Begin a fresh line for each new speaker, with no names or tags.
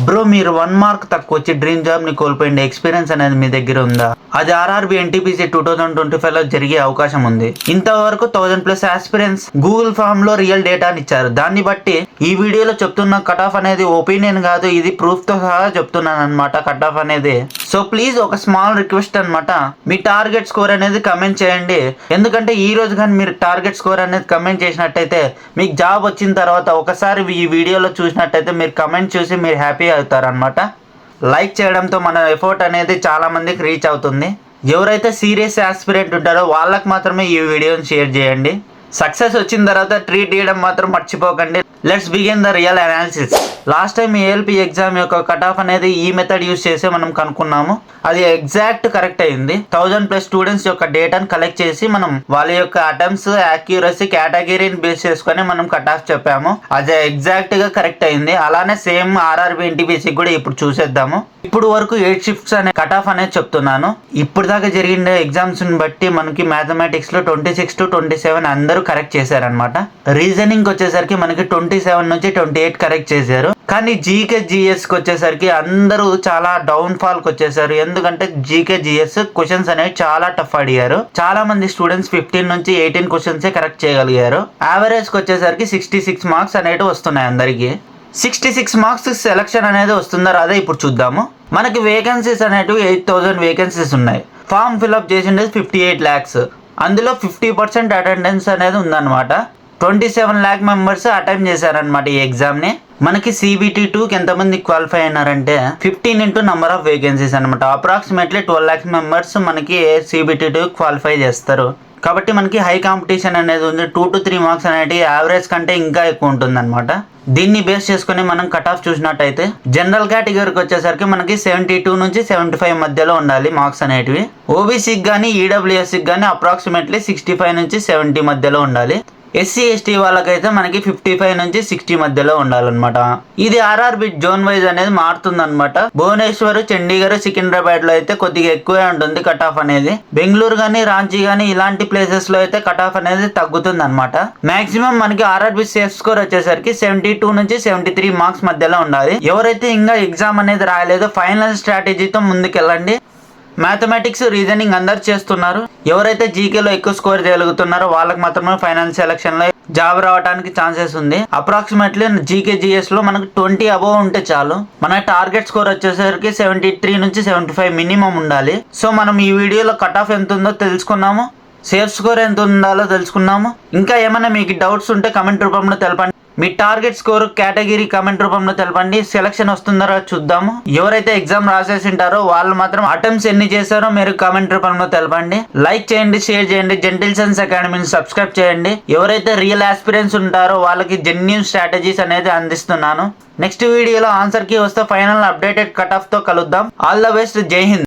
Bro మీరు 1 mark తక్కువ వచ్చి డ్రీమ్ జాబ్ ని కోల్పోయింది ఎక్స్పీరియన్స్ అనేది మీ దగ్గర ఉందా? అది ఆర్ఆర్బి ఎన్టీపీసీ 2025 లో జరిగే అవకాశం ఉంది. ఇంతవరకు 1000+ ఆస్పిరెంట్స్ గూగుల్ ఫామ్ లో రియల్ డేటాని ఇచ్చారు. దాన్ని బట్టి ఈ వీడియోలో చెప్తున్న కట్ ఆఫ్ అనేది ఒపీనియన్ కాదు, ఇది ప్రూఫ్ తో సహా చెప్తున్నాను అనమాట. కట్ ఆఫ్ అనేది సో ప్లీజ్ ఒక స్మాల్ రిక్వెస్ట్ అనమాట, మీ టార్గెట్ స్కోర్ అనేది కమెంట్ చేయండి. ఎందుకంటే ఈ రోజు కానీ మీరు టార్గెట్ స్కోర్ అనేది కమెంట్ చేసినట్టయితే మీకు జాబ్ వచ్చిన తర్వాత ఒకసారి ఈ వీడియోలో చూసినట్టయితే మీరు కమెంట్ చూసి మీరు హ్యాపీ అవుతారనమాట. లైక్ చేయడంతో మన ఎఫర్ట్ అనేది చాలా మందికి రీచ్ అవుతుంది. ఎవరైతే సీరియస్ ఆస్పిరెంట్ ఉంటారో వాళ్ళకి మాత్రమే ఈ వీడియోని షేర్ చేయండి. సక్సెస్ వచ్చిన తర్వాత ట్రీట్ చేయడం మాత్రం మర్చిపోకండి. Let's begin the real analysis. Last time ALP exam యొక్క కట్ ఆఫ్ అనేది ఈ మెథడ్ యూస్ చేసి మనం కనుక్కున్నాము. అది ఎగ్జాక్ట్ కరెక్ట్ అయింది. 1000+ స్టూడెంట్స్ యొక్క డేటాను కలెక్ట్ చేసి మనం వాళ్ళ యొక్క అటెంప్ట్స్ యాక్యురసీ కేటగిరీని బేస్ చేసుకొని మనం కట్ ఆఫ్ చెప్పాము. అది ఎగ్జాక్ట్ గా కరెక్ట్ అయింది. అలానే సేమ్ ఆర్ఆర్బి ఎన్టీపీసీ కూడా ఇప్పుడు చూసేద్దాము. ఇప్పుడు వరకు 8 షిఫ్ట్స్ అనే కట్ ఆఫ్ అనేది చెప్తున్నాను. ఇప్పుడు దాకా జరిగిన ఎగ్జామ్స్ ని బట్టి మనకి మ్యాథమెటిక్స్ లో 26 to 27 అందరూ కరెక్ట్ చేశారనమాట. రీజనింగ్ వచ్చేసరికి మనకి 27 నుంచి 28 కరెక్ట్ చేశారు. కానీ జీకే జిఎస్ కి వచ్చేసరికి అందరూ చాలా డౌన్ ఫాల్ కి వచ్చేసారు. ఎందుకంటే జీకే జిఎస్ క్వశ్చన్స్ అనేవి చాలా టఫ్ అడిగారు. చాలా మంది స్టూడెంట్స్ 15 నుంచి 18 క్వశ్చన్స్ కరెక్ట్ చేయగలిగారు. యావరేజ్ కి వచ్చేసరికి 66 మార్క్స్ అనేవి వస్తున్నాయి అందరికి. 66 మార్క్స్ సెలక్షన్ అనేది వస్తుందో అదే ఇప్పుడు చూద్దాము. మనకి వేకెన్సీస్ అనేటివి 8000 వేకెన్సీస్ ఉన్నాయి. ఫామ్ ఫిల్అప్ చేసిండేది 58 lakhs. అందులో 50% అటెండెన్స్ అనేది ఉందన్నమాట. 27 lakh మెంబర్స్ అటెంప్ట్ చేశారనమాట ఈ ఎగ్జామ్ ని. మనకి CBT 2కి ఎంతమంది క్వాలిఫై అయినారంటే 15 into నెంబర్ ఆఫ్ వేకెన్సీస్ అనమాట. అప్రాక్సిమేట్లీ 12 lakhs మెంబర్స్ మనకి CBT 2 క్వాలిఫై చేస్తారు. కాబట్టి మనకి హై కాంపిటీషన్ అనేది ఉంది. 2 to 3 మార్క్స్ అనేవి యావరేజ్ కంటే ఇంకా ఎక్కువ ఉంటుంది అనమాట. దీన్ని బేస్ చేసుకుని మనం కట్ ఆఫ్ చూసినట్టయితే జనరల్ కేటగిరీకి వచ్చేసరికి మనకి 72 నుంచి 75 మధ్యలో ఉండాలి మార్క్స్ అనేటివి. ఓబీసీకి కానీ ఈడబ్ల్యూఎస్కి కానీ అప్రాక్సిమేట్లీ 65 నుంచి 70 మధ్యలో ఉండాలి. SC ST వాళ్ళకైతే మనకి 55 నుంచి 60 మధ్యలో ఉండాలన్నమాట. ఇది ఆర్ఆర్బి జోన్ వైజ్ అనేది మారుతుంది అనమాట. భువనేశ్వర్, చండీగఢ్, సికింద్రాబాద్ లో అయితే కొద్దిగా ఎక్కువే ఉంటుంది కట్ ఆఫ్ అనేది. బెంగళూరు గానీ, రాంచీ గానీ ఇలాంటి ప్లేసెస్ లో అయితే కట్ ఆఫ్ అనేది తగ్గుతుంది అనమాట. మాక్సిమం మనకి ఆర్ఆర్బి సేఫ్ స్కోర్ వచ్చేసరికి 72 నుంచి 73 మార్క్స్ మధ్యలో ఉండాలి. ఎవరైతే ఇంకా ఎగ్జామ్ అనేది రాయలేదో ఫైనల్ స్ట్రాటజీతో ముందుకెళ్ళండి. మ్యాథమెటిక్స్, రీజనింగ్ అందరు చేస్తున్నారు. ఎవరైతే జీకేలో ఎక్కువ స్కోర్ చేయగలుగుతున్నారో వాళ్ళకి మాత్రమే ఫైనల్ సెలక్షన్ లో జాబ్ రావడానికి ఛాన్సెస్ ఉంది. అప్రాక్సిమేట్లీ జీకే జిఎస్ లో మనకు 20 అబోవ్ ఉంటే చాలు. మన టార్గెట్ స్కోర్ వచ్చేసరికి 73 నుంచి 75 మినిమం ఉండాలి. సో మనం ఈ వీడియోలో కట్ ఆఫ్ ఎంత ఉందో తెలుసుకున్నాము. సేఫ్ స్కోర్ ఎంత ఉండాలో తెలుసుకున్నాము. ఇంకా ఏమైనా మీకు డౌట్స్ ఉంటే కమెంట్ రూపంలో తెలపండి. మీ టార్గెట్ స్కోర్ కేటగిరీ కమెంట్ రూపంలో తెలపండి. సెలక్షన్ వస్తుందో చూద్దాము. ఎవరైతే ఎగ్జామ్ రాసేసి ఉంటారో వాళ్ళు మాత్రం అటెంప్ట్స్ ఎన్ని చేశారో మీరు కమెంట్ రూపంలో తెలపండి. లైక్ చేయండి, షేర్ చేయండి. జెంటిల్ సన్స్ అకాడమీని సబ్స్క్రైబ్ చేయండి. ఎవరైతే రియల్ ఆస్పిరెంట్స్ ఉంటారో వాళ్ళకి జెన్యూన్ స్ట్రాటజీస్ అనేది అందిస్తున్నాను. నెక్స్ట్ వీడియోలో ఆన్సర్ కి వస్తే ఫైనల్ అప్డేటెడ్ కట్ ఆఫ్ తో కలుద్దాం. All the best. జై హింద్.